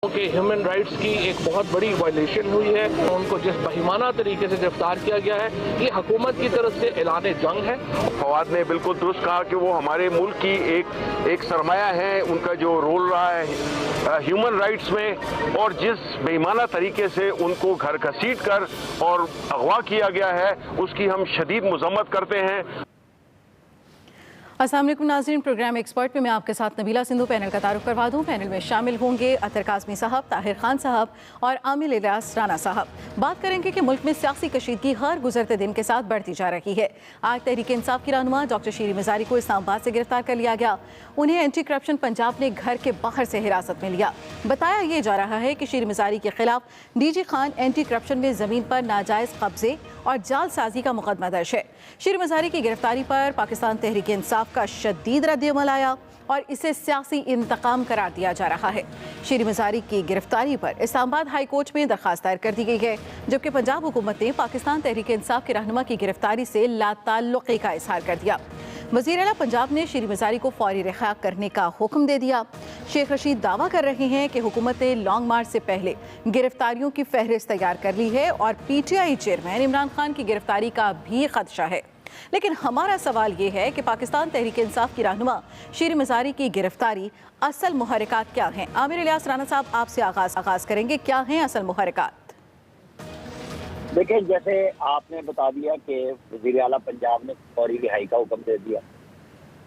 के human rights की एक बहुत बड़ी वायलेशन हुई है। उनको जिस बेईमाना तरीके से गिरफ्तार किया गया है, ये हुकूमत की तरफ से ऐलान जंग है। फवाद ने बिल्कुल दुरुस्त कहा कि वो हमारे मुल्क की एक सरमाया है, उनका जो रोल रहा है ह्यूमन राइट्स में, और जिस बेईमाना तरीके से उनको घर घसीट कर और अगवा किया गया है उसकी हम शदीद मजम्मत करते हैं। अस्सलाम वालेकुम नाज़रीन, प्रोग्राम एक्सपर्ट में मैं आपके साथ नबीला सिंधु पैनल का तारुफ करवा दूं। पैनल में शामिल होंगे अतर काज़मी साहब, ताहिर खान साहब और आमिर इलियास राना साहब। बात करेंगे कि मुल्क में सियासी कशीदगी हर गुजरते दिन के साथ बढ़ती जा रही है। आज तहरीक इंसाफ की रहनुमा डॉक्टर शीरी मज़ारी को इस्लामाबाद से गिरफ्तार कर लिया गया। उन्हें एंटी करप्शन पंजाब ने घर के बाहर से हिरासत में लिया। बताया यह जा रहा है कि शीरी मज़ारी के खिलाफ डीजी खान एंटी करप्शन में ज़मीन पर नाजायज़ कब्जे और जालसाजी का मुकदमा दर्ज है। शीरी मज़ारी की गिरफ्तारी पर पाकिस्तान तहरीक इंसाफ का शदीद रद्द-ए-अमल आया और इसे सियासी इंतकाम करार दिया जा रहा है। शीरी मज़ारी की गिरफ्तारी पर इस्लामाबाद हाई कोर्ट में दरखास्त दायर कर दी गई है, जबकि पंजाब हुकूमत ने पाकिस्तान तहरीक इंसाफ के रहनुमा की गिरफ्तारी से लाताल्लुक़ी का इजहार कर दिया। वज़ीर आला पंजाब ने शीरी मज़ारी को फौरी रिहा करने का हुक्म दे दिया। शेख रशीद दावा कर रहे हैं कि हुकूमत ने लॉन्ग मार्च से पहले गिरफ्तारियों की फहरिस्त तैयार कर ली है और PTI चेयरमैन इमरान खान की गिरफ्तारी का भी खदशा है। लेकिन हमारा सवाल ये है कि पाकिस्तान तहरीक इंसाफ की रहनुमा शीरी मज़ारी की गिरफ्तारी असल मुहर्रिकात क्या हैं? आमिर इलियास राना साहब, आपसे आगाज करेंगे, क्या हैं असल मुहर्रिकात? देखिए, जैसे आपने बता दिया कि वज़ीर आला पंजाब ने फौरी रिहाई का हुक्म दे दिया।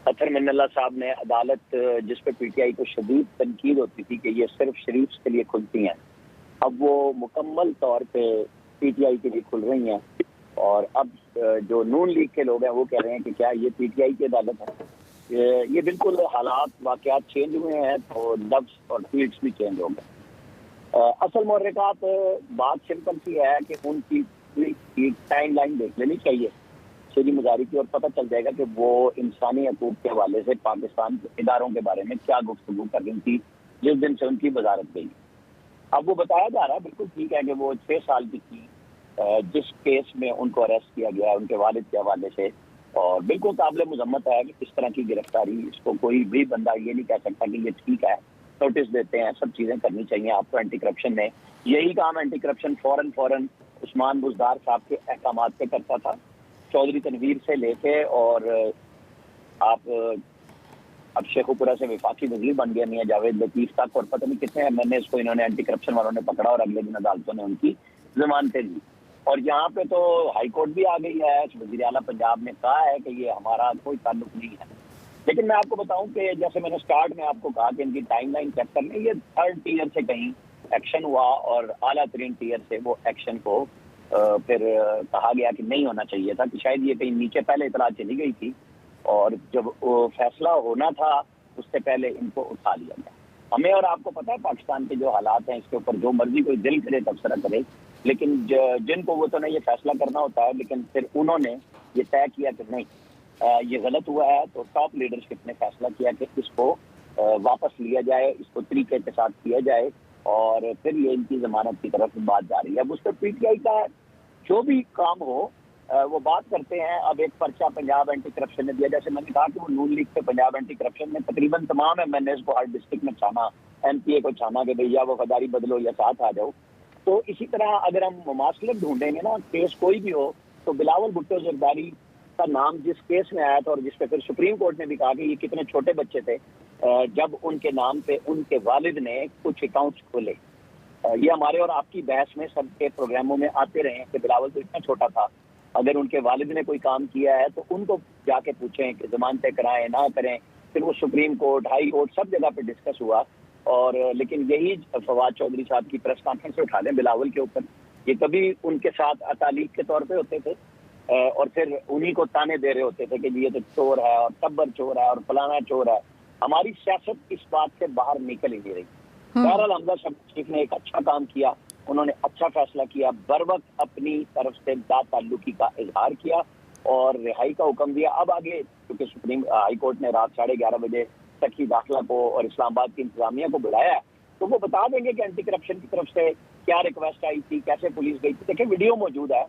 अतर मिन्नल्लाह साहब ने अदालत जिस पे PTI को शदीद तनकीद होती थी कि ये सिर्फ शरीफ के लिए खुलती हैं, अब वो मुकम्मल तौर पे PTI के लिए खुल रही हैं। और अब जो नून लीग के लोग हैं वो कह रहे हैं कि क्या ये PTI की अदालत है। ये बिल्कुल हालात वाक़यात चेंज हुए हैं तो लफ्ज़ और ट्वीट्स भी चेंज हो गए। असल मुहर्रिकात बात सिंपल सी है कि उनकी टाइम लाइन देख लेनी चाहिए शीरी मज़ारी की, और पता चल जाएगा कि वो इंसानी हकूक़ के हवाले से पाकिस्तान के इदारों के बारे में क्या गुफ्तगू कर रही थी जिस दिन से उनकी वजारत गई। अब वो बताया जा रहा है, बिल्कुल ठीक है, कि वो 6 साल की थी जिस केस में उनको अरेस्ट किया गया उनके वालिद के हवाले से, और बिल्कुल काबिल मजम्मत है कि इस तरह की गिरफ्तारी, इसको कोई भी बंदा ये नहीं कह सकता कि ये ठीक है। नोटिस देते हैं, सब चीज़ें करनी चाहिए आपको। एंटी करप्शन ने यही काम एंटी करप्शन फौरन उस्मान बुज़दार साहब के अहकामात पे करता था, चौधरी तनवीर से लेके, और आप अब शेखुपुरा से वफाकी वजीर बन गया मियां जावेद लतीफ तक, और पता नहीं कितने मैंने इसको इन्होंने एंटी करप्शन वालों ने पकड़ा और अगले दिन अदालतों ने उनकी जमानतें दी। और यहाँ पे तो हाई कोर्ट भी आ गई है। वज़ीर आला पंजाब ने कहा है कि ये हमारा कोई ताल्लुक नहीं है। लेकिन मैं आपको बताऊं कि जैसे मैंने स्टार्ट में आपको कहा कि इनकी टाइमलाइन चेक करने, ये 3rd टियर से कहीं एक्शन हुआ और आला तरीन टियर से वो एक्शन को फिर कहा गया कि नहीं होना चाहिए था, कि शायद ये कहीं नीचे पहले इतला चली गई थी और जब फैसला होना था उससे पहले इनको उठा लिया गया। हमें और आपको पता है पाकिस्तान के जो हालात हैं, इसके ऊपर जो मर्जी कोई दिल करे तबसरा करे, लेकिन जिनको वो तो नहीं ये फैसला करना होता है, लेकिन फिर उन्होंने ये तय किया कि नहीं ये गलत हुआ है, तो टॉप लीडरशिप ने फैसला किया कि इसको वापस लिया जाए, इसको तरीके के साथ किया जाए, और फिर ये इनकी जमानत की तरफ बात जा रही है। अब उस पर PTI का जो भी काम हो वो बात करते हैं। अब एक पर्चा पंजाब एंटी करप्शन ने दिया, जैसे मैंने कहा कि वो नून लीग पे पंजाब एंटी करप्शन में तकरीबन तमाम MNAs को हर डिस्ट्रिक्ट में छाना, MPA को छाना कि भैया वो गद्दारी बदलो या साथ आ जाओ। तो इसी तरह अगर हम मुमासलत ढूंढेंगे ना, केस कोई भी हो, तो बिलावल भुट्टो जरदारी का नाम जिस केस में आया था और जिस पे फिर सुप्रीम कोर्ट ने भी कहा कि ये कितने छोटे बच्चे थे जब उनके नाम पे उनके वालिद ने कुछ अकाउंट्स खोले। ये हमारे और आपकी बहस में सबके प्रोग्रामों में आते रहे हैं कि बिलावल तो इतना छोटा था, अगर उनके वालिद ने कोई काम किया है तो उनको जाके पूछें कि जमानतें कराएं ना करें। फिर वो सुप्रीम कोर्ट, हाई कोर्ट, सब जगह पे डिस्कस हुआ। और लेकिन यही फवाद चौधरी साहब की प्रेस कॉन्फ्रेंस उठा लें बिलावल के ऊपर, ये कभी उनके साथ अतालीक के तौर पे होते थे और फिर उन्हीं को ताने दे रहे होते थे कि ये तो चोर है और तब्बर चोर है और फलाना चोर है। हमारी सियासत इस बात से बाहर निकल ही नहीं रही। बहरहाल हमजा शरीफ ने एक अच्छा काम किया, उन्होंने अच्छा फैसला किया, बर वक्त अपनी तरफ से ताल्लुकी का इजहार किया और रिहाई का हुक्म दिया। अब आगे क्योंकि सुप्रीम हाई कोर्ट ने रात 11:30 बजे की दाखिला को और इस्लामाबाद की इंतजामिया को बुलाया, तो वो बता देंगे कि एंटी करप्शन की तरफ से क्या रिक्वेस्ट आई थी, कैसे पुलिस गई थी। देखिए वीडियो मौजूद है,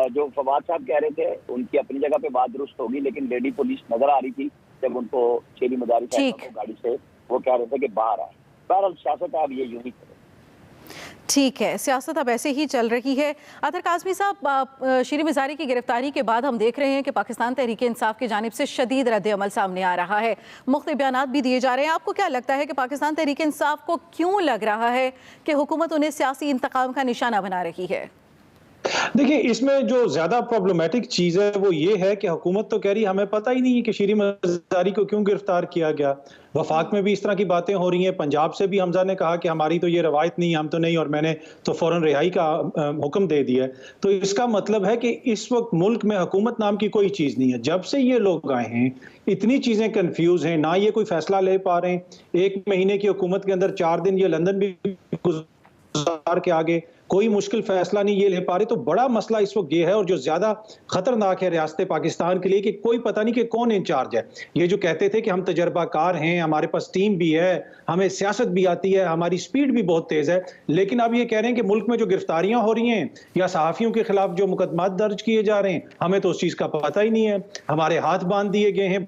जो फवाद साहब कह रहे थे उनकी अपनी जगह पे बात दुरुस्त होगी, लेकिन लेडी पुलिस नजर आ रही थी जब उनको शीरी मज़ारी साहब को गाड़ी से वो कह रहे थे कि बाहर आए। बहरहाल सियासत अब ये यूं ही ठीक है, सियासत अब ऐसे ही चल रही है। अतर काज़मी साहब, शीरी मिज़ारी की गिरफ्तारी के बाद हम देख रहे हैं कि पाकिस्तान तहरीक इंसाफ की जानिब से शदीद रद्द-ए-अमल सामने आ रहा है, मुख्तलिफ बयानात भी दिए जा रहे हैं। आपको क्या लगता है कि पाकिस्तान तहरीक इंसाफ को क्यों लग रहा है कि हुकूमत उन्हें सियासी इंतकाम का निशाना बना रही है? देखिए, इसमें जो ज़्यादा प्रॉब्लमैटिक चीज़ है वो ये है कि हुकूमत तो कह रही है हमें पता ही नहीं है कि शीरी मज़ारी को क्यों गिरफ्तार किया गया। वफाक में भी इस तरह की बातें हो रही हैं, पंजाब से भी हमजा ने कहा कि हमारी तो ये रवायत नहीं, हम तो नहीं, और मैंने तो फ़ौरन रिहाई का हुक्म दे दिया है। तो इसका मतलब है कि इस वक्त मुल्क में हुकूमत नाम की कोई चीज़ नहीं है। जब से ये लोग आए हैं इतनी चीज़ें कन्फ्यूज़ हैं, ना ये कोई फैसला ले पा रहे हैं। 1 महीने की हुकूमत के अंदर 4 दिन ये लंदन भी गुजार के आगे कोई मुश्किल फैसला नहीं ये ले पा रहे। तो बड़ा मसला इस वक्त ये है, और जो ज्यादा खतरनाक है रियासत पाकिस्तान के लिए, कि कोई पता नहीं कि कौन इंचार्ज है। ये जो कहते थे कि हम तजर्बाकार हैं, हमारे पास टीम भी है, हमें सियासत भी आती है, हमारी स्पीड भी बहुत तेज है, लेकिन अब ये कह रहे हैं कि मुल्क में जो गिरफ्तारियां हो रही हैं या सहाफियों के खिलाफ जो मुकदमात दर्ज किए जा रहे हैं, हमें तो उस चीज का पता ही नहीं है, हमारे हाथ बांध दिए गए हैं।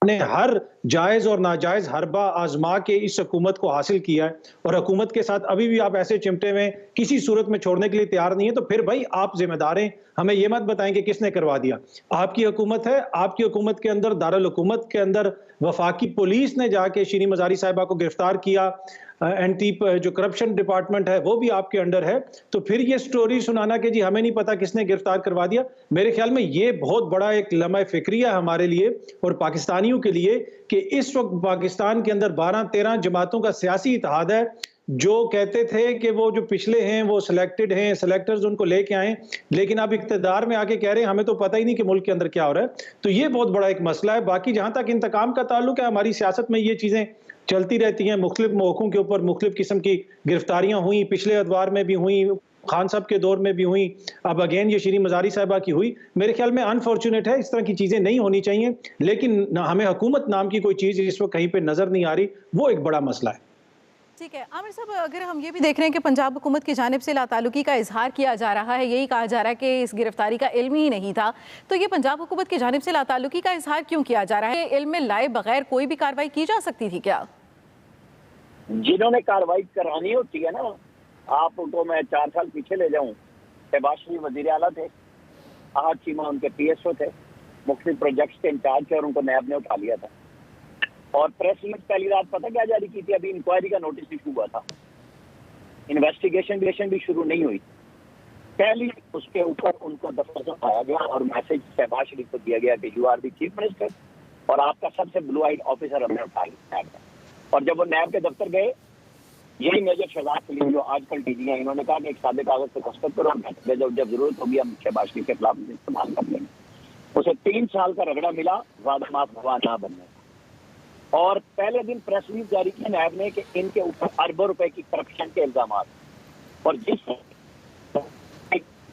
ने हर जायज और नाजायज हरबा आजमा के इस हुकूमत को हासिल किया है, और हुकूमत के साथ अभी भी आप ऐसे चिमटे में किसी सूरत में छोड़ने के लिए तैयार नहीं है। तो फिर भाई आप जिम्मेदार हैं, हमें ये मत बताएं कि किसने करवा दिया। आपकी हुकूमत है, आपकी हुकूमत के अंदर, दारुल हुकूमत के अंदर वफाकी पुलिस ने जाके शीरी मज़ारी साहिबा को गिरफ्तार किया, एंटी जो करप्शन डिपार्टमेंट है वो भी आपके अंडर है। तो फिर ये स्टोरी सुनाना कि जी हमें नहीं पता किसने गिरफ्तार करवा दिया, मेरे ख्याल में ये बहुत बड़ा एक लम्हा फिक्रिया है हमारे लिए और पाकिस्तानियों के लिए, कि इस वक्त पाकिस्तान के अंदर 12-13 जमातों का सियासी इत्तेहाद है, जो कहते थे कि वो जो पिछले हैं वो सिलेक्टेड हैं, सिलेक्टर्स उनको लेके आए, लेकिन अब इख्तिदार में आके कह रहे हैं हमें तो पता ही नहीं कि मुल्क के अंदर क्या हो रहा है। तो ये बहुत बड़ा एक मसला है। बाकी जहां तक इंतकाम का ताल्लुक है, हमारी सियासत में ये चीजें चलती रहती हैं, मुख्तलिफ मौकों के ऊपर मुख्तलिफ किस्म की गिरफ्तारियां हुई, पिछले अदवार में भी हुई, खान साहब के दौर में भी हुई, अब अगेन ये शीरी मज़ारी साहिबा की हुई। मेरे ख्याल में अनफॉर्चुनेट है, इस तरह की चीजें नहीं होनी चाहिए, लेकिन हमें हुकूमत नाम की कोई चीज इस वक्त कहीं पे नजर नहीं आ रही, वो एक बड़ा मसला है। ठीक है आमिर साहब, अगर हम ये भी देख रहे हैं कि पंजाब हुकूमत की जानिब से लातालुकी का इजहार किया जा रहा है, यही कहा जा रहा है कि इस गिरफ्तारी का इल्म ही नहीं था, तो ये पंजाब हुकूमत की जानिब से लातालुकी का इजहार क्यों किया जा रहा है? इल्म में लाए बगैर कोई भी कार्रवाई की जा सकती थी क्या? जिन्होंने कार्रवाई करानी होती है ना, आप उनको मैं 4 साल पीछे ले जाऊं, शहबाज शरीफ वजीर आला थे, आहद चीमा उनके PSO थे, मुख्तलिफ प्रोजेक्ट्स के इंचार्ज थे, और उनको नैब ने उठा लिया था। और प्रेस रिलीज पहली रात पता क्या जारी की थी? अभी इंक्वायरी का नोटिस इशू हुआ था, इन्वेस्टिगेशन भी शुरू नहीं हुई। पहली उसके ऊपर उनको दफ्तर से उठाया गया और मैसेज शहबाज शरीफ को दिया गया कि you are the chief minister, और आपका सबसे ब्लू आइड ऑफिसर हमने उठा लिया। और जब वो नैब के दफ्तर गए, यही मेजर शहजाद सलीम जो आजकल DG हैं, इन्होंने कहा कि एक सादे कागज पे दस्तखत करो, जब जरूरत होगी हम शहबाज शरीफ के खिलाफ इस्तेमाल कर लेंगे। उसे 3 साल का रगड़ा मिला वादा माफ हुआ ना बनने का। और पहले दिन प्रेस रिलीज जारी की नैब ने कि इनके ऊपर अरबों रुपए की करप्शन के इल्जाम, और जिस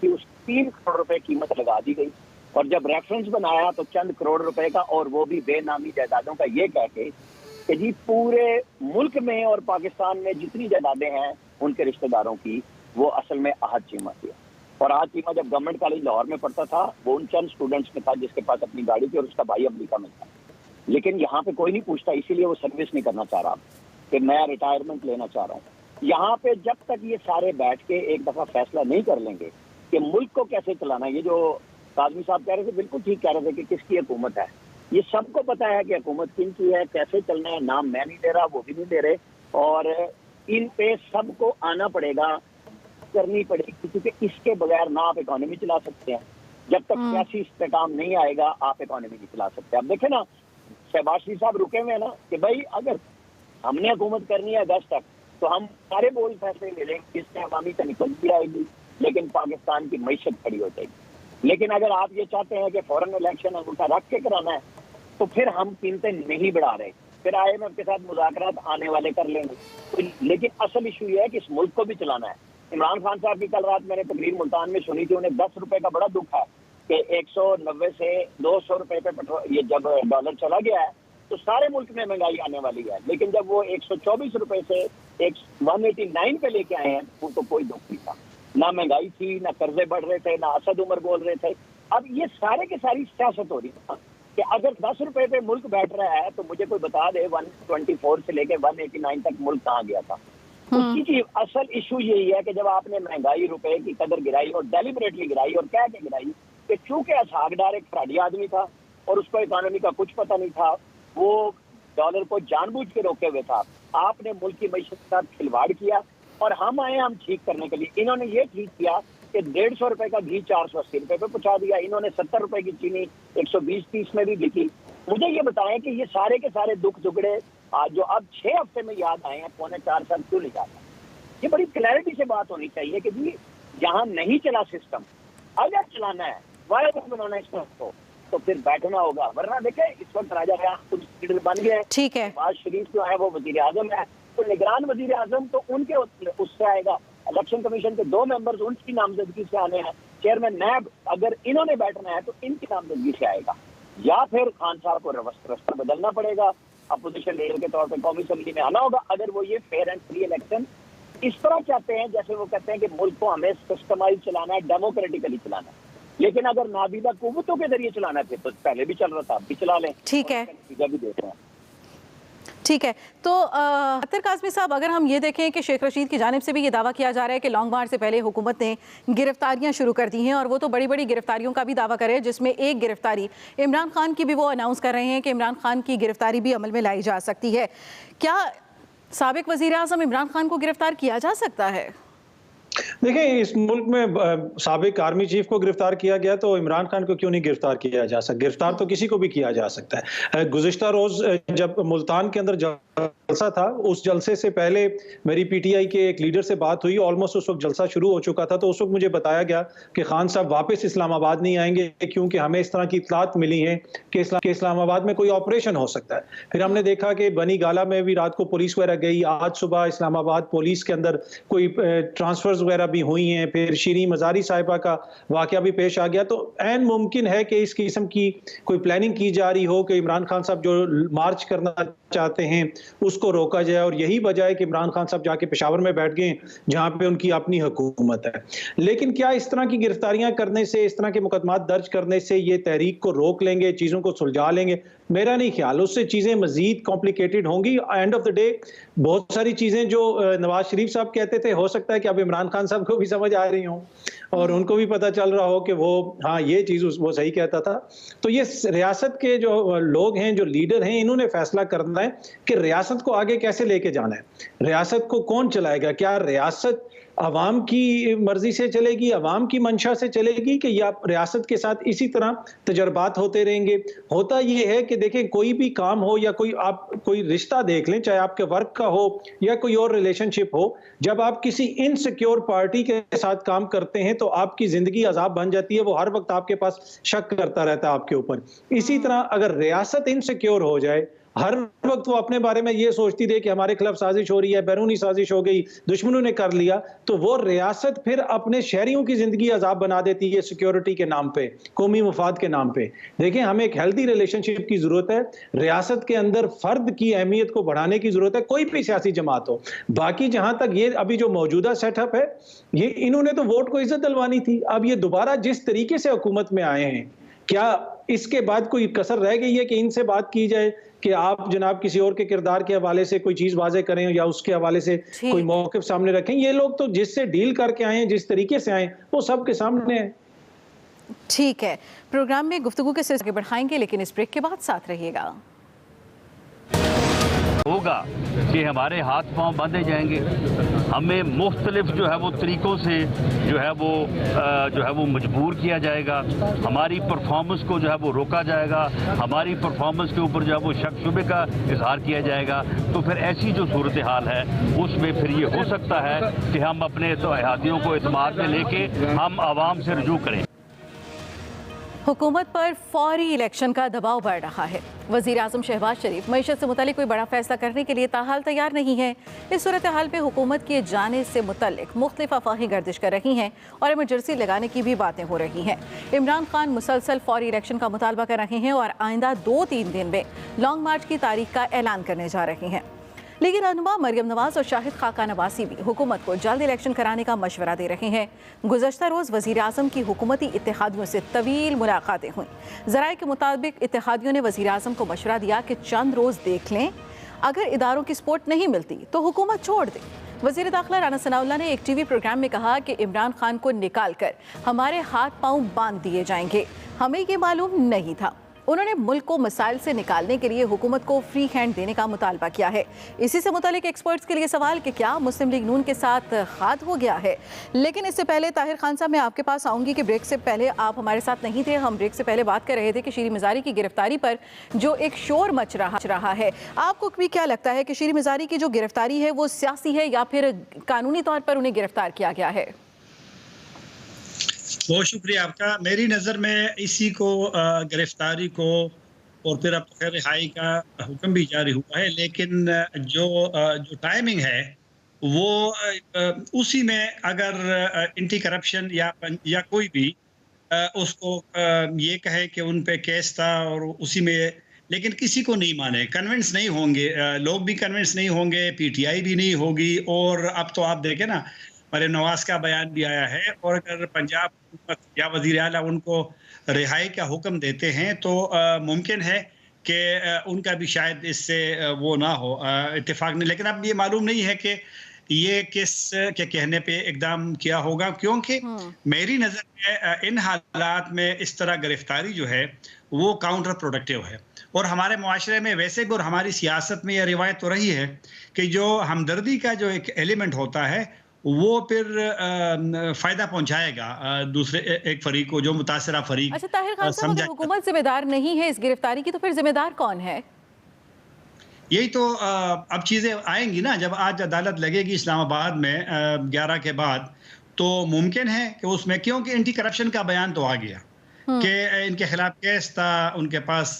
उस 3 करोड़ रुपए कीमत लगा दी गई, और जब रेफरेंस बनाया तो चंद करोड़ रुपए का, और वो भी बेनामी जायदादों का, ये कह के कि जी पूरे मुल्क में और पाकिस्तान में जितनी जायदादें हैं उनके रिश्तेदारों की, वो असल में आहद चीमा थी। और आहद चीमा जब गवर्नमेंट कॉलेज लाहौर में पढ़ता था, वो उन चंद स्टूडेंट्स में था जिसके पास अपनी गाड़ी थी, और उसका भाई अमेरिका में था। लेकिन यहाँ पे कोई नहीं पूछता, इसीलिए वो सर्विस नहीं करना चाह रहा कि मैं रिटायरमेंट लेना चाह रहा हूँ। यहाँ पे जब तक ये सारे बैठ के एक दफा फैसला नहीं कर लेंगे कि मुल्क को कैसे चलाना, ये जो काजमी साहब कह रहे थे बिल्कुल ठीक कह रहे थे कि किसकी हुकूमत है, ये सबको पता है कि हुकूमत किन की है, कैसे चलना है। नाम मैं नहीं दे रहा, वो भी नहीं दे रहे, और इन पे सबको आना पड़ेगा, करनी पड़ेगी, क्योंकि इसके बगैर ना आप इकोनॉमी चला सकते हैं। जब तक सियासी इस्तेकाम नहीं आएगा आप इकोनॉमी नहीं चला सकते। अब देखे ना, शहबाज शरीफ साहब रुके हुए हैं ना कि भाई अगर हमने हुकूमत करनी है अगस्त तक, तो हम सारे बोल फैसले ले लेंगे, जिससे अवामी तनक़्क़ुद भी आएगी, लेकिन पाकिस्तान की मईशत खड़ी हो जाएगी। लेकिन अगर आप ये चाहते हैं कि फौरन इलेक्शन अंगूठा रख के कराना है, तो फिर हम कीमतें नहीं बढ़ा रहे, फिर IMF के साथ मुज़ाकरात आने वाले कर लेंगे। तो लेकिन असल इशू ये है कि इस मुल्क को भी चलाना है। इमरान खान साहब की कल रात मैंने तकरीर मुल्तान में सुनी थी, उन्हें 10 रुपए का बड़ा दुख है कि 190 से 200 रुपए पे पेट्रोल, ये जब डॉलर चला गया है तो सारे मुल्क में महंगाई आने वाली है। लेकिन जब वो 124 रुपए से 189 पे लेके आए हैं, वो तो कोई दुख नहीं था, ना महंगाई थी, ना कर्जे बढ़ रहे थे, ना असद उमर बोल रहे थे। अब ये सारे के सारी सियासत हो रही है। कि अगर 10 रुपए पे मुल्क बैठ रहा है तो मुझे कोई बता दे 124 से लेके 189 तक मुल्क कहाँ गया था। उसकी की असल इशू यही है कि जब आपने महंगाई, रुपए की कदर गिराई और डेलिबरेटली गिराई और कह के गिराई कि चूंकि असहागदार एक फ्राडी आदमी था और उसको इकोनॉमी का कुछ पता नहीं था, वो डॉलर को जानबूझ के रोके हुए था, आपने मुल्क की मईशत के साथ खिलवाड़ किया और हम आए हम ठीक करने के लिए। इन्होंने ये ठीक किया कि 150 रुपए का घी 480 रुपए पे पहुंचा दिया, इन्होंने 70 रुपए की चीनी 120-30 में भी बिकी। मुझे ये बताएं कि ये सारे के सारे दुख दुगड़े आज जो अब 6 हफ्ते में याद आए हैं, 3.25 साल क्यों नहीं जाता? ये बड़ी क्लैरिटी से बात होनी चाहिए कि जी यहाँ नहीं चला सिस्टम, अगर चलाना है, वायरल बनाना है सिस्टम को, तो फिर बैठना होगा। वरना देखे इस वक्त राजा कुछ लीडर बन गए, ठीक है, नवाज शरीफ जो है वो वजीर आजम है, तो निगरान वजीर आजम तो उनके उससे आएगा। इलेक्शन कमीशन के 2 मेंबर्स उनकी नामजदगी से आने हैं, चेयरमैन नैब अगर इन्होंने बैठना है तो इनकी नामजदगी से आएगा, या फिर खान साहब को रास्ता बदलना पड़ेगा, अपोजिशन लीडर के तौर पर कौमी असम्बली में आना होगा। अगर वो ये फेयर एंड फ्री इलेक्शन इस तरह चाहते हैं जैसे वो कहते हैं कि मुल्क को हमें कस्टमाइज चलाना है, डेमोक्रेटिकली चलाना है, लेकिन अगर नाबीदा कुव्वतों के जरिए चलाना है तो पहले भी चल रहा था, अब भी चला लें। ठीक है, भी देख रहे हैं। ठीक है। तो अख्तर काज़मी साहब, अगर हम ये देखें कि शेख रशीद की जानिब से भी ये दावा किया जा रहा है कि लॉन्ग मार्च से पहले हुकूमत ने गिरफ्तारियां शुरू कर दी हैं, और वो तो बड़ी बड़ी गिरफ्तारियों का भी दावा करे, जिसमें एक गिरफ्तारी इमरान खान की भी वो अनाउंस कर रहे हैं कि इमरान खान की गिरफ्तारी भी अमल में लाई जा सकती है। क्या साबिक वज़ीर आज़म इमरान खान को गिरफ्तार किया जा सकता है? देखिए, इस मुल्क में साबिक आर्मी चीफ को गिरफ्तार किया गया, तो इमरान खान को क्यों नहीं गिरफ्तार किया जा सकता? गिरफ्तार तो किसी को भी किया जा सकता है। गुज़िश्ता रोज जब मुल्तान के अंदर जलसा था, उस जलसे से पहले मेरी पीटीआई के एक लीडर से बात हुई, ऑलमोस्ट उस वक्त जलसा शुरू हो चुका था, तो उस वक्त मुझे बताया गया कि खान साहब वापस इस्लामाबाद नहीं आएंगे क्योंकि हमें इस तरह की इत्तलात मिली है कि इस्लामाबाद में कोई ऑपरेशन हो सकता है। फिर हमने देखा कि बनी गाला में भी रात को पुलिस वगैरह गई, आज सुबह इस्लामाबाद पुलिस के अंदर कोई ट्रांसफर्स वगैरह भी हुई हैं, फिर शीरी मजारी साहिबा का वाकया भी पेश आ गया। तो ऐन मुमकिन है कि इस किस्म की कोई प्लानिंग की जा रही हो कि इमरान खान साहब जो मार्च करना चाहते हैं उसको रोका जाए, और यही वजह है कि इमरान खान साहब जाके पेशावर में बैठ गए जहां पे उनकी अपनी हुकूमत है। लेकिन क्या इस तरह की गिरफ्तारियां करने से, इस तरह के मुकदमात दर्ज करने से ये तहरीक को रोक लेंगे, चीजों को सुलझा लेंगे? मेरा नहीं ख्याल। उससे चीजें मजीद कॉम्प्लिकेटेड होंगी। एंड ऑफ द डे बहुत सारी चीजें जो नवाज शरीफ साहब कहते थे, हो सकता है कि अब इमरान खान साहब को भी समझ आ रही हो और उनको भी पता चल रहा हो कि वो हाँ ये चीज वो सही कहता था। तो ये रियासत के जो लोग हैं, जो लीडर हैं, इन्होंने फैसला करना है कि रियासत को आगे कैसे लेके जाना है, रियासत को कौन चलाएगा। क्या रियासत अवाम की मर्जी से चलेगी, अवाम की मंशा से चलेगी, कि या रियासत के साथ इसी तरह तजर्बात होते रहेंगे? होता ये है कि देखें, कोई भी काम हो या आप कोई रिश्ता देख लें, चाहे आपके वर्क का हो या कोई और रिलेशनशिप हो, जब आप किसी इनसिक्योर पार्टी के साथ काम करते हैं तो आपकी जिंदगी अजाब बन जाती है। वो हर वक्त आपके पास शक करता रहता है आपके ऊपर। इसी तरह अगर रियासत इनसिक्योर हो जाए, हर वक्त वो अपने बारे में ये सोचती रहे कि हमारे खिलाफ साजिश हो रही है, बैरूनी साजिश हो गई, दुश्मनों ने कर लिया, तो वो रियासत फिर अपने शहरियों की जिंदगी अजाब बना देती है सिक्योरिटी के नाम पे, कौमी मफाद के नाम पे। देखें, हमें एक हेल्दी रिलेशनशिप की जरूरत है, रियासत के अंदर फर्द की अहमियत को बढ़ाने की जरूरत है, कोई भी सियासी जमात हो। बाकी जहां तक ये अभी जो मौजूदा सेटअप है, ये इन्होंने तो वोट को इज्जत दिलवानी थी। अब ये दोबारा जिस तरीके से हुकूमत में आए हैं, क्या इसके बाद कोई कसर रह गई है कि इनसे बात की जाए कि आप जनाब किसी और के किरदार के हवाले से कोई चीज वाजे करें या उसके हवाले से कोई मौक़िफ़ सामने रखें? ये लोग तो जिससे डील करके आए हैं, जिस तरीके से आए, वो सबके सामने है। ठीक है, प्रोग्राम में गुफ्तगू के सिलसिले बढ़ाएंगे, लेकिन इस ब्रेक के बाद साथ रहिएगा। होगा कि हमारे हाथ पांव बांधे जाएंगे, हमें मुख्तलिफ जो है वो तरीकों से जो है वो मजबूर किया जाएगा, हमारी परफॉर्मेंस को जो है वो रोका जाएगा, हमारी परफॉर्मेंस के ऊपर जो है वो शक शुबे का इजहार किया जाएगा। तो फिर ऐसी जो सूरत हाल है उसमें फिर ये हो सकता है कि हम अपने तो अहातियों को एतमाद में लेके हम आवाम से रुजू करें। हुकूमत पर फौरी इलेक्शन का दबाव बढ़ रहा है। वज़ीर आज़म शहबाज शरीफ मईशत से मुतालिक कोई बड़ा फैसला करने के लिए ताहाल तैयार नहीं है। इस सूरत हाल पे हुकूमत के जाने से मुतालिक मुख्तलिफ अफवाहें गर्दिश कर रही हैं और इमरजेंसी लगाने की भी बातें हो रही हैं। इमरान खान मुसलसल फौरी इलेक्शन का मुतालबा कर रहे हैं और आइंदा 2-3 दिन में लॉन्ग मार्च की तारीख का ऐलान करने जा रहे हैं। लेकिन रहनुमा मरियम नवाज और शाहिद खाकान अब्बासी भी हुकूमत को जल्द इलेक्शन कराने का मशवरा दे रहे हैं। गुज़श्ता रोज़ वज़ीर आज़म की हुकूमती इत्तेहादियों से तवील मुलाकातें हुई। ज़राए के मुताबिक इत्तेहादियों ने वज़ीर आज़म को मशवरा दिया कि चंद रोज़ देख लें, अगर इदारों की सपोर्ट नहीं मिलती तो हुकूमत छोड़ दें। वज़ीर दाखिला राना सनाउल्लाह ने एक टीवी प्रोग्राम में कहा कि इमरान खान को निकाल कर हमारे हाथ पांव बांध दिए जाएंगे, हमें ये मालूम नहीं था। उन्होंने मुल्क को मसाइल से निकालने के लिए हुकूमत को फ्री हैंड देने का मुतालबा किया है। इसी से मुतालिक एक्सपर्ट्स के लिए सवाल कि क्या मुस्लिम लीग नून के साथ हाथ हो गया है। लेकिन इससे पहले ताहिर खान साहब, मैं आपके पास आऊँगी कि ब्रेक से पहले आप हमारे साथ नहीं थे। हम ब्रेक से पहले बात कर रहे थे कि शीरी मिज़ारी की गिरफ्तारी पर जो एक शोर मच रहा है, आपको भी क्या लगता है कि शीरी मिज़ारी की जो गिरफ्तारी है वो सियासी है या फिर कानूनी तौर पर उन्हें गिरफ्तार किया गया है? बहुत शुक्रिया आपका। मेरी नज़र में इसी को गिरफ्तारी को और फिर अब खैर रिहाई का हुक्म भी जारी हुआ है, लेकिन जो टाइमिंग है वो उसी में अगर एंटी करप्शन या कोई भी उसको ये कहे कि उन पे केस था और उसी में, लेकिन किसी को नहीं माने, कन्विंस नहीं होंगे, लोग भी कन्विंस नहीं होंगे, पीटीआई भी नहीं होगी। और अब तो आप देखें ना, मरियम नवाज का बयान भी आया है, और अगर पंजाब हुकूमत या वज़ीर आला उनको रिहाई का हुक्म देते हैं तो मुमकिन है कि उनका भी शायद इससे वो ना हो, इत्तेफाक नहीं। लेकिन अब ये मालूम नहीं है कि ये किस के कहने पे इकदाम किया होगा, क्योंकि मेरी नज़र में इन हालात में इस तरह गिरफ्तारी जो है वो काउंटर प्रोडक्टिव है। और हमारे मुआशरे में वैसे भी और हमारी सियासत में यह रिवायत तो रही है कि जो हमदर्दी का जो एक एलिमेंट होता है वो फिर फायदा पहुंचाएगा दूसरे एक फरीक को, जो मुतासरा फरीक। अच्छा ताहिर खान साहब, अगर हुकूमत जिम्मेदार नहीं है इस गिरफ्तारी की तो फिर जिम्मेदार कौन है? यही तो अब चीजें आएंगी ना, जब आज अदालत लगेगी इस्लामाबाद में 11 के बाद, तो मुमकिन है कि उसमें, क्योंकि एंटी करप्शन का बयान तो आ गया कि इनके खिलाफ केस था, उनके पास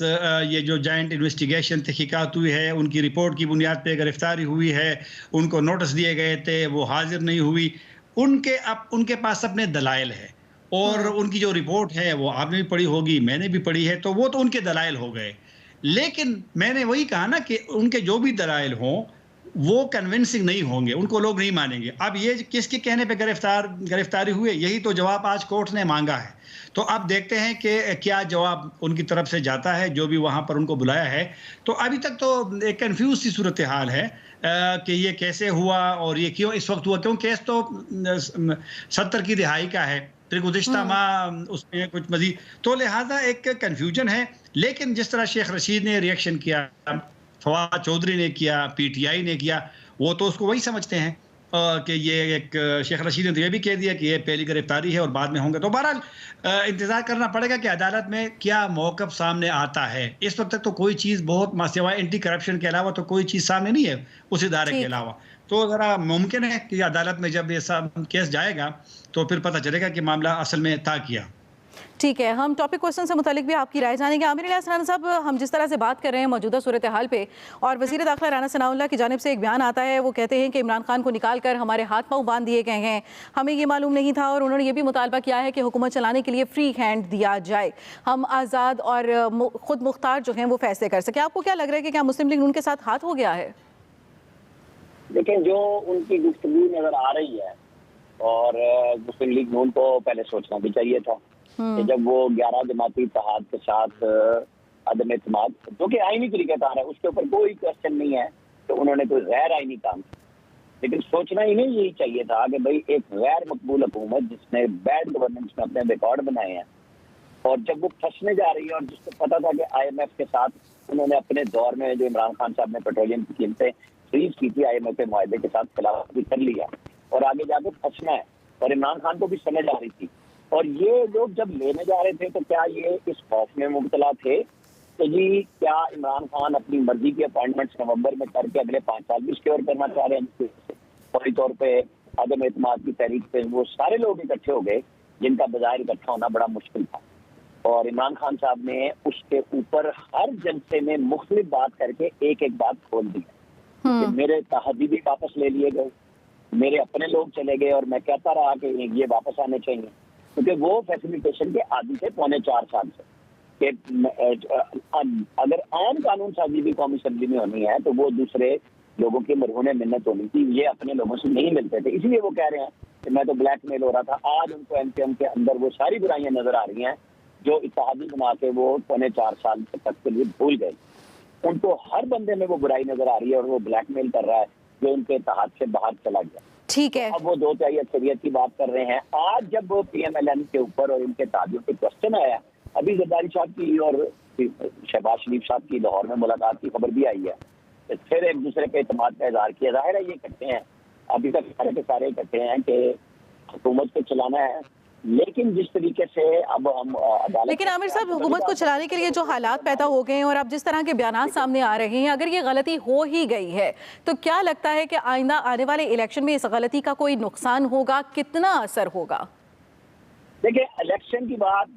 ये जो जॉइंट इन्वेस्टिगेशन तहकीकात हुई है, उनकी रिपोर्ट की बुनियाद पे गिरफ्तारी हुई है, उनको नोटिस दिए गए थे, वो हाजिर नहीं हुई, उनके पास अपने दलाइल है, और उनकी जो रिपोर्ट है वो आपने भी पढ़ी होगी, मैंने भी पढ़ी है, तो वो तो उनके दलाइल हो गए। लेकिन मैंने वही कहा ना कि उनके जो भी दलाइल हों वो कन्विंसिंग नहीं होंगे, उनको लोग नहीं मानेंगे। अब ये किसके कहने पे गिरफ्तारी हुई, यही तो जवाब आज कोर्ट ने मांगा है। तो अब देखते हैं कि क्या जवाब उनकी तरफ से जाता है, जो भी वहाँ पर उनको बुलाया है। तो अभी तक तो एक कंफ्यूज सी सूरत हाल है कि ये कैसे हुआ और ये क्यों इस वक्त हुआ, क्यों केस तो 70 की रिहाई का है, फिर गुज़िश्ता माह उसमें कुछ मजीद, तो लिहाजा एक कन्फ्यूजन है। लेकिन जिस तरह शेख रशीद ने रिएक्शन किया, फवाद चौधरी ने किया, पीटीआई ने किया, वो तो उसको वही समझते हैं कि ये एक, शेख रशीद ने तो ये भी कह दिया कि ये पहली गिरफ्तारी है और बाद में होंगे। तो बहरहाल इंतज़ार करना पड़ेगा कि अदालत में क्या मौक़िफ़ सामने आता है। इस वक्त तक तो कोई चीज़ बहुत सिवाय एंटी करप्शन के अलावा तो कोई चीज़ सामने नहीं है उस इदारे के अलावा। तो ज़रा मुमकिन है कि अदालत में जब ये सब केस जाएगा तो फिर पता चलेगा कि मामला असल में था क्या। ठीक है, हम टॉपिक क्वेश्चन से मुतालिक भी आपकी राय जानेंगे। आमिर इलियास राना साहब, हम जिस तरह से बात कर रहे हैं मौजूदा सूरत हाल पे, और वज़ीर दाखिला राना सनाउल्लाह की जानिब से एक बयान आता है, वो कहते हैं कि इमरान खान को निकाल कर हमारे हाथ पाँव बांध दिए गए हैं, हमें ये मालूम नहीं था, और उन्होंने ये भी मुतालबा किया है कि हुकूमत चलाने के लिए फ्री हैंड दिया जाए, हम आज़ाद और खुद मुख्तार जो हैं वो फैसले कर सके। आपको क्या लग रहा है कि क्या मुस्लिम लीग उनके साथ हाथ हो गया है? देखिए, जो उनकी गुफ्तगू नजर आ रही है, और मुस्लिम लीग नून को पहले सोचना भी चाहिए था कि जब वो 11 जमाती इत्तेहाद के साथ अदम एतमाद, जो कि आईनी तरीक़ेकार है, उसके ऊपर कोई क्वेश्चन नहीं है तो उन्होंने कोई गैर आईनी काम किया, लेकिन सोचना इन्हें यही चाहिए था कि भाई एक गैर मकबूल हुकूमत जिसने बैड गवर्नेंस में अपने रिकॉर्ड बनाए हैं, और जब वो फंसने जा रही है, और जिसको पता था कि IMF के साथ उन्होंने अपने दौर में जो इमरान खान साहब ने पेट्रोलियम की कीमतें फ्रीज की थी, IMF के मुआहदे के साथ खिलाफ भी कर लिया, और आगे जाके फंसना है, और इमरान खान को भी समझ आ रही थी। और ये लोग जब लेने जा रहे थे तो क्या ये इस खौफ में मुब्तला थे कि जी क्या इमरान खान अपनी मर्जी की अपॉइंटमेंट्स नवंबर में करके अगले 5 साल भी सिक्योर करना चाह रहे हैं? फौरी तौर पे अदम एतमाद की तहरीक पे वो सारे लोग इकट्ठे हो गए जिनका बाजार इकट्ठा होना बड़ा मुश्किल था, और इमरान खान साहब ने उसके ऊपर हर जलसे में मुख्तलिफ बात करके एक एक बात खोल दी कि मेरे तहदी भी वापस ले लिए गए, मेरे अपने लोग चले गए, और मैं कहता रहा कि ये वापस आने चाहिए, क्योंकि वो फैसिलिटेशन के आदि थे 4.25 साल से कि अगर आम कानून साजी भी कौमी असम्बली में होनी है तो वो दूसरे लोगों की मरहूने मिन्नत होनी थी, ये अपने लोगों से नहीं मिलते थे, इसलिए वो कह रहे हैं कि मैं तो ब्लैकमेल हो रहा था। आज उनको एमपीएम के अंदर वो सारी बुराइयां नजर आ रही हैं जो इत्तेहादी बना के वो 4.25 साल तक के लिए भूल गए। उनको हर बंदे में वो बुराई नजर आ रही है और वो ब्लैकमेल कर रहा है जो उनके इत्तेहाद से बाहर चला गया। ठीक है, अब वो 2/3 अक्सरियत की बात कर रहे हैं। आज जब पीएमएलएन के ऊपर और इनके तादियों पे क्वेश्चन आया, अभी जरदारी साहब की और शहबाज शरीफ साहब की लाहौर में मुलाकात की खबर भी आई है, तो फिर एक दूसरे पे इत्मीनान का इजहार किया। जाहिर है ये इकट्ठे हैं, अभी तक सारे के सारे इकट्ठे हैं कि हुकूमत को चलाना है, लेकिन जिस तरीके से अब हम अदालत। लेकिन आमिर साहब, हुकूमत को चलाने के लिए जो हालात पैदा हो गए हैं और अब जिस तरह के बयान सामने आ रहे हैं, अगर ये गलती हो ही गई है तो क्या लगता है कि आइंदा आने वाले इलेक्शन में इस गलती का कोई नुकसान होगा, कितना असर होगा? देखिए, इलेक्शन की बात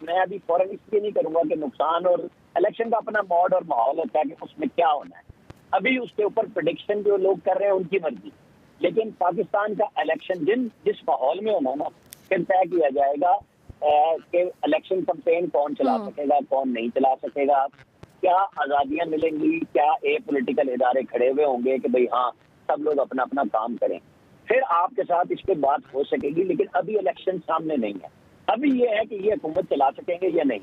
मैं अभी फौरन इसलिए नहीं करूंगा कि नुकसान, और इलेक्शन का अपना मोड और माहौल होता है कि उसमें क्या होना है। अभी उसके ऊपर प्रेडिक्शन जो लोग कर रहे हैं उनकी मर्जी, लेकिन पाकिस्तान का इलेक्शन जिस माहौल में होना ना, फिर तय किया जाएगा कि इलेक्शन कैंपेन कौन चला सकेगा, कौन नहीं चला सकेगा, क्या आज़ादियां मिलेंगी, क्या एक पॉलिटिकल इदारे खड़े हुए होंगे कि भाई हाँ सब लोग अपना अपना काम करें, फिर आपके साथ इस पर बात हो सकेगी। लेकिन अभी इलेक्शन सामने नहीं है, अभी ये है कि ये हुकूमत चला सकेंगे या नहीं।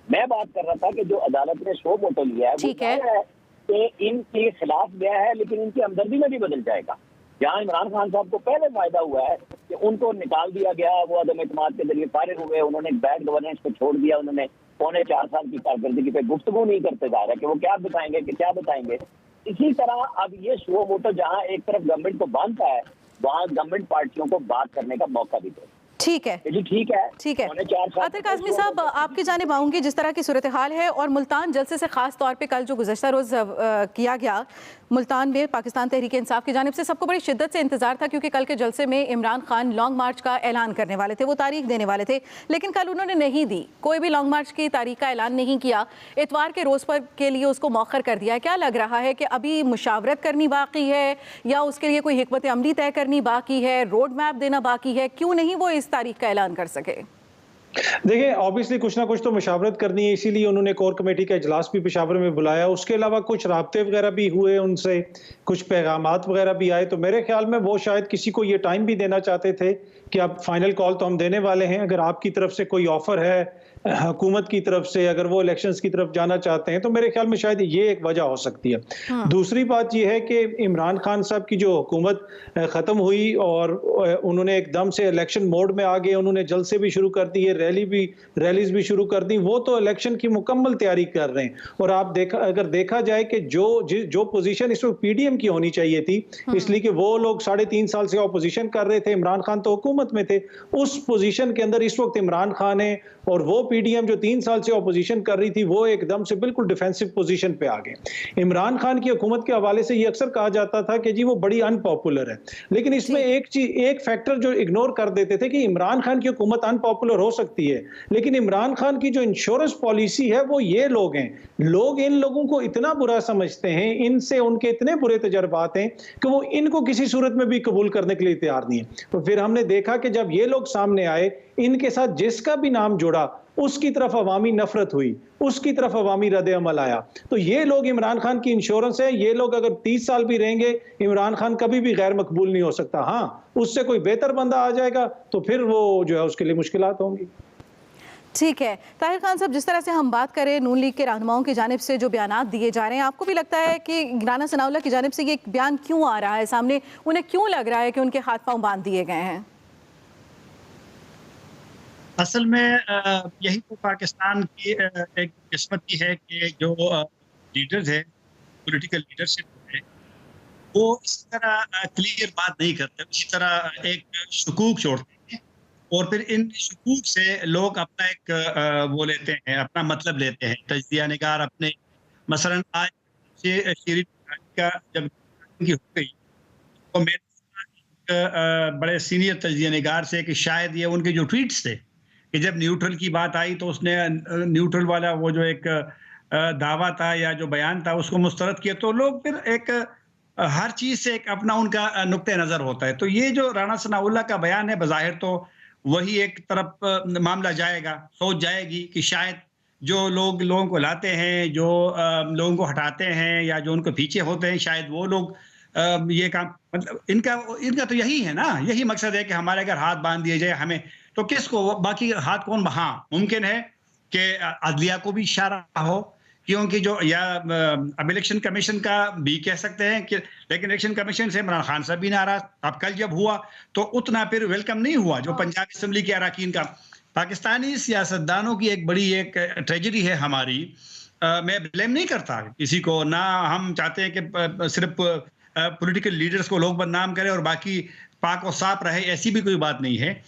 मैं बात कर रहा था कि जो अदालत ने शो मोटो लिया है वो है कि इनके खिलाफ गया है, लेकिन इनकी हमदर्दी में भी बदल जाएगा। जहाँ इमरान खान साहब को पहले फायदा हुआ है कि उनको निकाल दिया गया, वो अदम एतमाद के जरिए फारिग हुए, उन्होंने बैड गवर्नेंस को छोड़ दिया, उन्होंने 4.25 साल की कारकर्दगी पे गुफ्तगू नहीं करते जा रहे कि वो क्या बताएंगे कि क्या बताएंगे। इसी तरह अब ये शो मोटो जहाँ एक तरफ गवर्नमेंट को बांधता है, वहाँ गवर्नमेंट पार्टियों को बात करने का मौका भी दे। ठीक है जी, ठीक है, ठीक है। अतर काज़मी साहब, आपकी जानिब आऊँगी। जिस तरह की सूरत हाल है और मुल्तान जलसे से ख़ास तौर पे कल जो गुज़श्ता रोज़ किया गया मुल्तान में पाकिस्तान तहरीक इंसाफ की जानिब से, सबको बड़ी शिद्दत से इंतजार था क्योंकि कल के जलसे में इमरान खान लॉन्ग मार्च का ऐलान करने वाले थे, वो तारीख देने वाले थे, लेकिन कल उन्होंने नहीं दी, कोई भी लॉन्ग मार्च की तारीख का ऐलान नहीं किया, इतवार के रोज़ पर के लिए उसको मौखर कर दिया है। क्या लग रहा है कि अभी मुशावरत करनी बाकी है या उसके लिए कोई हिकमत अमली तय करनी बाकी है, रोड मैप देना बाकी है? क्यों नहीं वो इस तारीख का ऐलान कर सके? देखिए, ऑब्वियसली कुछ ना कुछ तो मुशावरत करनी है, इसीलिए उन्होंने कोर कमेटी का इजलास भी पेशावर में बुलाया। उसके अलावा कुछ राब्ते वगैरह भी हुए उनसे, कुछ पैगामात वगैरह भी आए, तो मेरे ख्याल में वो शायद किसी को ये टाइम भी देना चाहते थे कि अब फाइनल कॉल तो हम देने वाले हैं, अगर आपकी तरफ से कोई ऑफर है हुकूमत की तरफ से, अगर वो इलेक्शंस की तरफ जाना चाहते हैं, तो मेरे ख्याल में शायद ये एक वजह हो सकती है। दूसरी बात ये है कि इमरान खान साहब की जो हुकूमत ख़त्म हुई और उन्होंने एकदम से इलेक्शन मोड में आ गए, उन्होंने जलसे भी शुरू कर दिए, रैलीज भी शुरू कर दी, वो तो इलेक्शन की मुकम्मल तैयारी कर रहे हैं। और आप अगर देखा जाए कि जो पोजीशन इस वक्त पीडीएम की होनी चाहिए थी, इसलिए कि वो लोग 3.5 साल से ऑपोजिशन कर रहे थे, इमरान खान तो हुकूमत में थे, उस पोजीशन के अंदर इस वक्त इमरान खान है और वो पीडीएम जो 3 साल से ऑपोजिशन कर रही थी वो एकदम से बिल्कुल डिफेंसिव पोजीशन पे आ गए। इमरान खान की हुकूमत के हवाले से ये अक्सर कहा जाता था कि जी वो बड़ी अनपॉपुलर है, लेकिन इसमें एक फैक्टर जो इग्नोर कर देते थे कि इमरान खान की हुकूमत अनपॉपुलर हो सकती है, लेकिन इमरान खान की जो इंश्योरेंस पॉलिसी है वो ये लोग हैं, लोग इन लोगों को इतना बुरा समझते हैं, इनसे उनके इतने बुरे तजर्बात हैं कि वो इनको किसी सूरत में भी कबूल करने के लिए तैयार नहीं है। तो फिर हमने देखा कि जब ये लोग सामने आए, इनके साथ जिसका भी नाम जुड़ा उसकी तरफ अवामी नफरत हुई, उसकी तरफ अवामी रद्द अमल आया। तो ये लोग इमरान खान की इंश्योरेंस है, ये लोग अगर 30 साल भी रहेंगे, इमरान खान कभी भी गैर मकबूल नहीं हो सकता। हाँ, उससे कोई बेहतर बंदा आ जाएगा तो फिर वो जो है उसके लिए मुश्किलात होंगी। ठीक है ताहिर खान साहब, जिस तरह से हम बात करें नून लीग के रहनुमाओं की जानिब से जो बयान दिए जा रहे हैं, आपको भी लगता है कि राना सनाउल्लाह की जानिब से ये बयान क्यों आ रहा है सामने? उन्हें क्यों लग रहा है कि उनके हाथ पांव बांध दिए गए हैं? असल में यही तो पाकिस्तान की एक किस्मत की है कि जो लीडर्स है, पॉलिटिकल लीडरशिप है, वो इस तरह क्लियर बात नहीं करते, इसी तरह एक शकूक छोड़ते हैं और फिर इन शकूक से लोग अपना एक वो लेते हैं, अपना मतलब लेते हैं। तजिया निगार अपने, मसलन आज शीरीन का जब हो गई तो मेरे बड़े सीनियर तजिया निगार से कि शायद ये उनके जो ट्वीट्स थे कि जब न्यूट्रल की बात आई तो उसने न्यूट्रल वाला वो जो एक दावा था या जो बयान था उसको मुस्तरद किया, तो लोग फिर एक हर चीज़ से एक अपना उनका नुक्ते नज़र होता है। तो ये जो राना सनाउल्लाह का बयान है, बज़ाहिर तो वही एक तरफ मामला जाएगा, सोच जाएगी कि शायद जो लोगों को लाते हैं, जो लोगों को हटाते हैं या जो उनको पीछे होते हैं, शायद वो लोग ये काम, मतलब इनका तो यही है ना, यही मकसद है कि हमारे अगर हाथ बांध दिए जाए हमें, तो किसको, बाकी हाथ कौन, हाँ मुमकिन है कि अदलिया को भी इशारा हो, क्योंकि जो या अब इलेक्शन कमीशन का भी कह सकते हैं कि, लेकिन इलेक्शन कमीशन से इमरान खान साहब भी नाराज। अब कल जब हुआ तो उतना फिर वेलकम नहीं हुआ जो पंजाब असेंबली के अरकान का। पाकिस्तानी सियासतदानों की एक बड़ी एक ट्रेजेडी है हमारी। मैं ब्लेम नहीं करता किसी को, ना हम चाहते हैं कि सिर्फ पॉलिटिकल लीडर्स को लोग बदनाम करें और बाकी पाक और साफ रहे, ऐसी भी कोई बात नहीं है।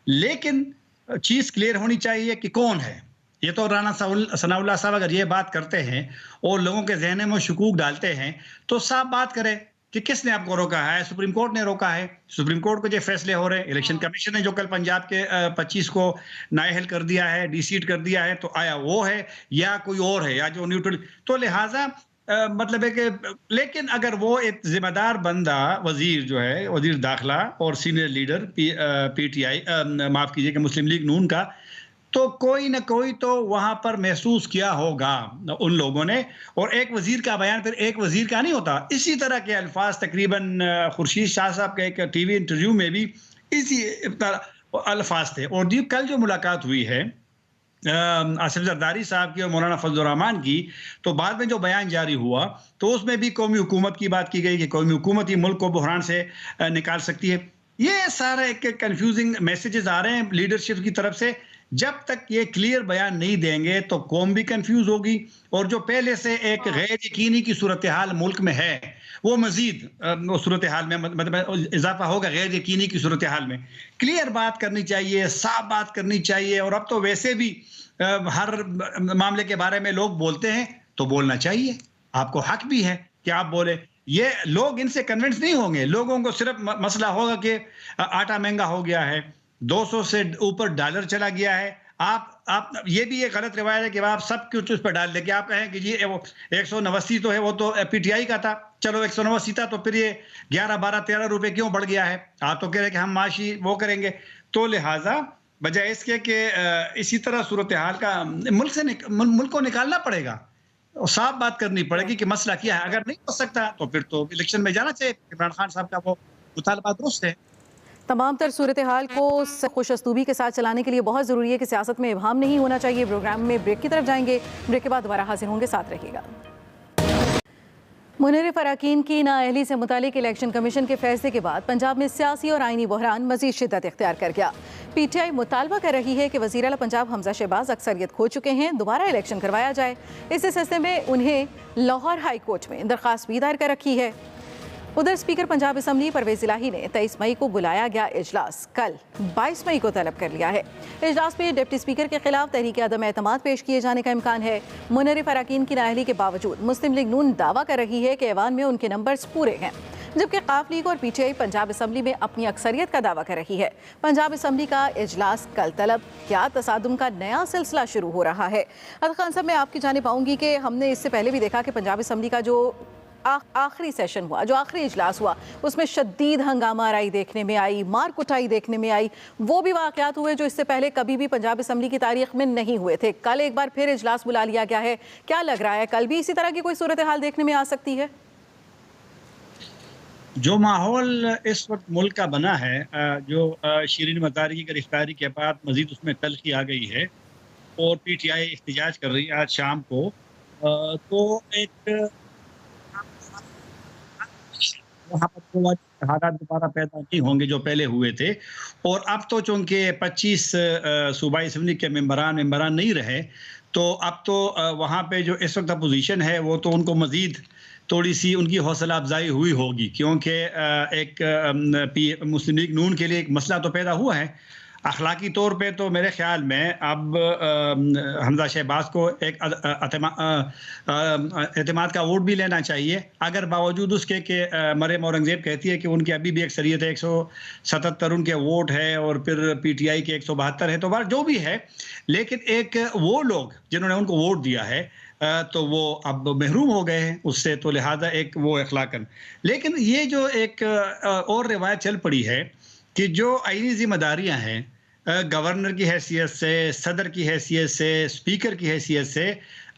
लेकिन चीज क्लियर होनी चाहिए कि कौन है। ये तो राना सनाउल्लाह साहब अगर ये बात करते हैं और लोगों के जहन में शकूक डालते हैं तो साफ बात करें कि किसने आपको रोका है। सुप्रीम कोर्ट ने रोका है, सुप्रीम कोर्ट को जो फैसले हो रहे हैं, इलेक्शन कमीशन ने जो कल पंजाब के 25 को नाअहल कर दिया है, डिसीट कर दिया है, तो आया वो है या कोई और है, या जो न्यूट्रल। तो लिहाजा मतलब है कि, लेकिन अगर वो एक जिम्मेदार बंदा, वजीर जो है, वजीर दाखिला और सीनियर लीडर पीटीआई, माफ कीजिएगा मुस्लिम लीग नून का, तो कोई ना कोई तो वहां पर महसूस किया होगा उन लोगों ने। और एक वजीर का बयान फिर एक वजीर का नहीं होता। इसी तरह के अल्फाज तकरीबन खुर्शीद शाह साहब के एक टीवी इंटरव्यू में भी इसी तरह अल्फाज थे। और जी कल जो मुलाकात हुई है आसिफ जरदारी साहब की और मौलाना फजलुर रहमान की, तो बाद में जो बयान जारी हुआ तो उसमें भी कौमी हुकूमत की बात की गई कि कौमी हुकूमत ही मुल्क को बहरान से निकाल सकती है। ये सारे एक कंफ्यूजिंग मैसेजेस आ रहे हैं लीडरशिप की तरफ से। जब तक ये क्लियर बयान नहीं देंगे तो कौम भी कंफ्यूज होगी, और जो पहले से एक गैर यकीनी की सूरत हाल मुल्क में है वो मजीद सूरत हाल में मतलब इजाफा होगा। गैर यकीनी की सूरत हाल में क्लियर बात करनी चाहिए, साफ बात करनी चाहिए। और अब तो वैसे भी हर मामले के बारे में लोग बोलते हैं तो बोलना चाहिए, आपको हक भी है कि आप बोले। ये लोग इनसे कन्विंस नहीं होंगे, लोगों को सिर्फ मसला होगा कि आटा महंगा हो गया है, 200 से ऊपर डॉलर चला गया है। आप ये भी एक गलत रिवायत है कि आप सब कुछ उस पर डाल दें कि आप कहें कि जी वो 189 तो है, वो तो पीटीआई का था, चलो 189 था तो फिर ये 11, 12, 13 रुपए क्यों बढ़ गया है। आप तो कह रहे हैं कि हम माशी वो करेंगे। तो लिहाजा बजाय इसके कि इसी तरह सूरत हाल का मुल्क को निकालना पड़ेगा और साफ बात करनी पड़ेगी कि मसला क्या है। अगर नहीं हो सकता तो फिर तो इलेक्शन में जाना चाहिए। इमरान खान साहब का वो मुतालबा दुरुस्त है। तमाम तर सूरत हाल को खुश असलूबी के साथ चलाने के लिए बहुत ज़रूरी है कि सियासत में इबहाम नहीं होना चाहिए। प्रोग्राम में ब्रेक की तरफ जाएंगे, ब्रेक के बाद दोबारा हाजिर होंगे, साथ रहिएगा। मुनरिफ अरकान की नाअहली से मुतालिक इलेक्शन कमीशन के फैसले के बाद पंजाब में सियासी और आइनी बहरान मजीद शिद्दत इख्तियार कर गया। पीटीआई मुतालबा कर रही है कि वज़ीर आला पंजाब हमजा शहबाज अक्सरियत खो चुके हैं, दोबारा इलेक्शन करवाया जाए। इस सिलसिले में उन्हें लाहौर हाई कोर्ट में दरख्वास्त भी दायर कर रखी है। उधर स्पीकर पंजाब असम्बली परवेज इलाही ने 23 मई को बुलाया गया इजलास कल 22 मई को तलब कर लिया है। इजलास में डिप्टी स्पीकर के खिलाफ तहरीक अदम एतमाद पेश किए जाने का इम्कान है। मुनरिफ अरकान की नाअहली के बावजूद मुस्लिम लीग नून दावा कर रही है कि ऐवान में उनके नंबर्स पूरे हैं, जबकि काफ लीग और पीटीआई पंजाब असम्बली में अपनी अक्सरियत का दावा कर रही है। पंजाब असम्बली का इजलास कल तलब, क्या तसादुम का नया सिलसिला शुरू हो रहा है। अदल खान साहब, मैं आपकी जानिब आऊँगी कि हमने इससे पहले भी देखा कि पंजाब असम्बली का जो आखिरी सेशन हुआ, जो आखिरी इजलास हुआ, उसमें शदीद हंगामा आराई देखने में आई, मार कुटाई देखने में आई। वो भी वाक़यात हुए जो इससे पहले कभी भी पंजाब असम्बली की तारीख में नहीं हुए थे। कल एक बार फिर इजलास बुला लिया गया है, क्या लग रहा है कल भी इसी तरह की कोई सूरत हाल देखने में आ सकती है? जो माहौल इस वक्त मुल्क का बना है, जो शीरीन मज़ारी की गिरफ्तारी के बाद मजीद उसमें तल्खी आ गई है और पीटीआई एहतजाज कर रही है आज शाम को, तो एक वहाँ पर हालात दोबारा पैदा नहीं होंगे जो पहले हुए थे। और अब तो चूंकि 25 सूबाई असम्बली के मेंबरान नहीं रहे, तो अब तो वहाँ पे जो इस वक्त अपोजिशन है वो तो उनको मज़ीद थोड़ी सी उनकी हौसला अफजाई हुई होगी, क्योंकि एक मुस्लिम लीग नून के लिए एक मसला तो पैदा हुआ है। अखलाकी तौर पे तो मेरे ख्याल में अब हमजा शहबाज को एक एतमाद का वोट भी लेना चाहिए, अगर बावजूद उसके कि मरियम औरंगज़ेब कहती है कि उनकी अभी भी अक्सरियत है, 177 उनके वोट है और फिर पीटीआई के 172 है, तो बार जो भी है, लेकिन एक वो लोग जिन्होंने उनको वोट दिया है तो वो अब महरूम हो गए हैं उससे, तो लिहाजा एक वो अखलाकन। लेकिन ये जो एक और रिवायत चल पड़ी है कि जो आईनी जिम्मेदारियां हैं गवर्नर की हैसियत से, सदर की हैसियत से, स्पीकर की हैसियत से,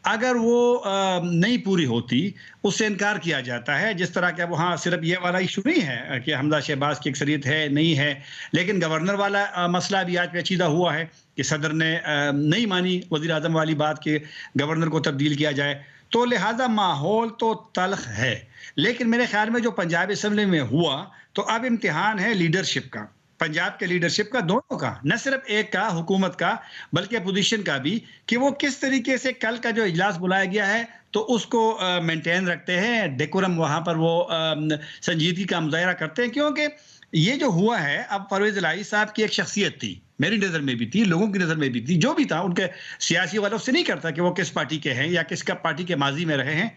अगर वो नहीं पूरी होती, उससे इनकार किया जाता है। जिस तरह का वहाँ सिर्फ ये वाला इशू नहीं है कि हमजा शहबाज की अक्सरियत है नहीं है, लेकिन गवर्नर वाला मसला भी आज पेचीदा हुआ है कि सदर ने नहीं मानी वज़ीर आज़म वाली बात कि गवर्नर को तब्दील किया जाए। तो लिहाजा माहौल तो तल्ख है, लेकिन मेरे ख्याल में जो पंजाब असम्बली में हुआ, तो अब इम्तिहान है लीडरशिप का, पंजाब के लीडरशिप का, दोनों का, न सिर्फ एक का हुकूमत का बल्कि अपोजिशन का भी, कि वो किस तरीके से कल का जो इजलास बुलाया गया है तो उसको मेंटेन रखते हैं, डेकोरम वहाँ पर वो संजीदगी का मुजाहरा करते हैं। क्योंकि ये जो हुआ है, अब परवेज़ इलाही साहब की एक शख्सियत थी, मेरी नज़र में भी थी, लोगों की नज़र में भी थी, जो भी था, उनके सियासी वालों से नहीं करता कि वो किस पार्टी के हैं या किस पार्टी के माजी में रहे हैं,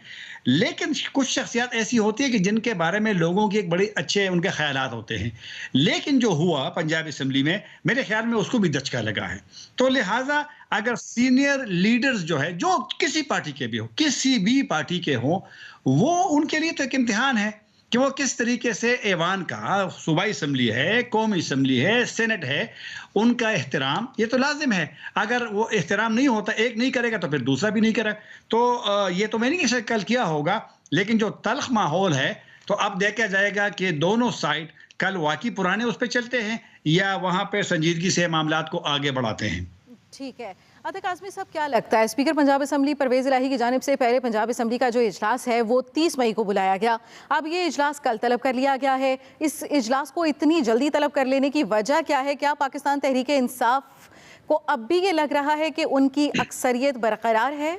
लेकिन कुछ शख्सियत ऐसी होती है कि जिनके बारे में लोगों के एक बड़े अच्छे उनके ख्यालात होते हैं। लेकिन जो हुआ पंजाब असम्बली में, मेरे ख्याल में उसको भी दचका लगा है। तो लिहाजा अगर सीनियर लीडर्स जो है, जो किसी पार्टी के भी हो, किसी भी पार्टी के हों, वो उनके लिए तो एक इम्तिहान है कि वो किस तरीके से ऐवान का, सूबाई असम्बली है, कौमी असम्बली है, सेनेट है, उनका एहतराम ये तो लाजिम है। अगर वो एहतराम नहीं होता, एक नहीं करेगा तो फिर दूसरा भी नहीं करेगा। तो ये तो मैं नहीं कह कल किया होगा, लेकिन जो तल्ख माहौल है, तो अब देखा जाएगा कि दोनों साइड कल वाकई पुराने उस पर चलते हैं या वहाँ पर संजीदगी से मामलात को आगे बढ़ाते हैं। ठीक है, अतर काज़मी साहब, क्या लगता है, स्पीकर पंजाब असम्बली परवेज़ इलाही की जानिब से पहले पंजाब असम्बली का जो इजलास है वो 30 मई को बुलाया गया, अब ये इजलास कल तलब कर लिया गया है, इस इजलास को इतनी जल्दी तलब कर लेने की वजह क्या है? क्या पाकिस्तान तहरीक इंसाफ को अब भी ये लग रहा है कि उनकी अक्सरियत बरकरार है?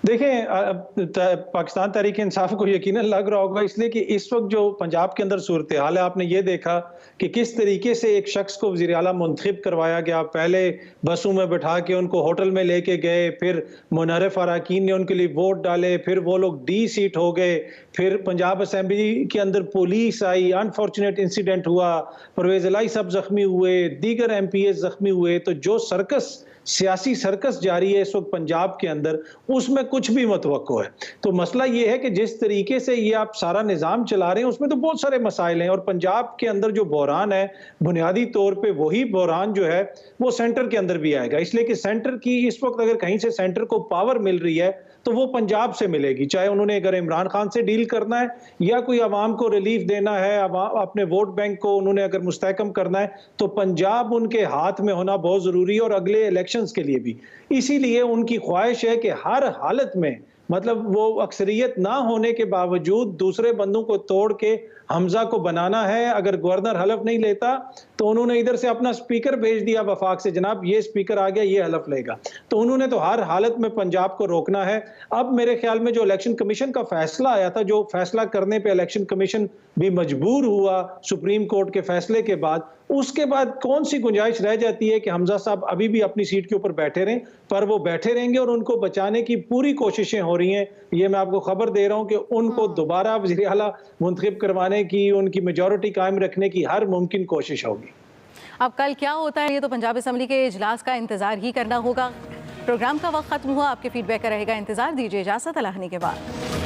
देखें, पाकिस्तान तहरीक इंसाफ को यकीनन लग रहा होगा, इसलिए कि इस वक्त जो पंजाब के अंदर सूरत हाल है, आपने ये देखा कि किस तरीके से एक शख्स को वज़ीर आला मुंतखब करवाया गया। पहले बसों में बैठा के उनको होटल में लेके गए, फिर मुनर्रफ अरकान ने उनके लिए वोट डाले, फिर वो लोग डी सीट हो गए, फिर पंजाब असम्बली के अंदर पुलिस आई, अनफॉर्चुनेट इंसिडेंट हुआ, परवेज़ इलाही साहब जख्मी हुए, दीगर MPs जख्मी हुए। तो जो सर्कस, सियासी सर्कस जारी है इस वक्त पंजाब के अंदर, उसमें कुछ भी मतवक्को है। तो मसला ये है कि जिस तरीके से ये आप सारा निज़ाम चला रहे हैं, उसमें तो बहुत सारे मसाइल हैं, और पंजाब के अंदर जो बहरान है, बुनियादी तौर पे वही बहरान जो है वो सेंटर के अंदर भी आएगा। इसलिए कि सेंटर की इस वक्त अगर कहीं से सेंटर को पावर मिल रही है तो वो पंजाब से मिलेगी, चाहे उन्होंने अगर इमरान खान से डील करना है या कोई आवाम को रिलीफ देना है, अपने वोट बैंक को उन्होंने अगर मुस्तहकम करना है, तो पंजाब उनके हाथ में होना बहुत जरूरी है, और अगले इलेक्शंस के लिए भी। इसीलिए उनकी ख्वाहिश है कि हर हालत में, मतलब वो अक्सरियत ना होने के बावजूद दूसरे बंदों को तोड़ के हमजा को बनाना है। अगर गवर्नर हलफ नहीं लेता तो उन्होंने इधर से अपना स्पीकर भेज दिया वफाक से, जनाब ये स्पीकर आ गया, ये हलफ लेगा। तो उन्होंने तो हर हालत में पंजाब को रोकना है। अब मेरे ख्याल में जो इलेक्शन कमीशन का फैसला आया था, जो फैसला करने पे इलेक्शन कमीशन भी मजबूर हुआ सुप्रीम कोर्ट के फैसले के बाद, उसके बाद कौन सी गुंजाइश रह जाती है कि हमजा साहब अभी भी अपनी सीट के ऊपर बैठे रहें? पर वो बैठे रहेंगे और उनको बचाने की पूरी कोशिशें हो रही हैं। ये मैं आपको खबर दे रहा हूं कि उनको दोबारा वज़ीर आला मुंतखब करवाने की, उनकी मेजॉरिटी कायम रखने की हर मुमकिन कोशिश होगी। अब कल क्या होता है ये तो पंजाब असम्बली के इजलास का इंतजार ही करना होगा। प्रोग्राम का वक्त खत्म हुआ, आपके फीडबैक का रहेगा इंतजार। दीजिए इजाजत, अल्लाह के बाद।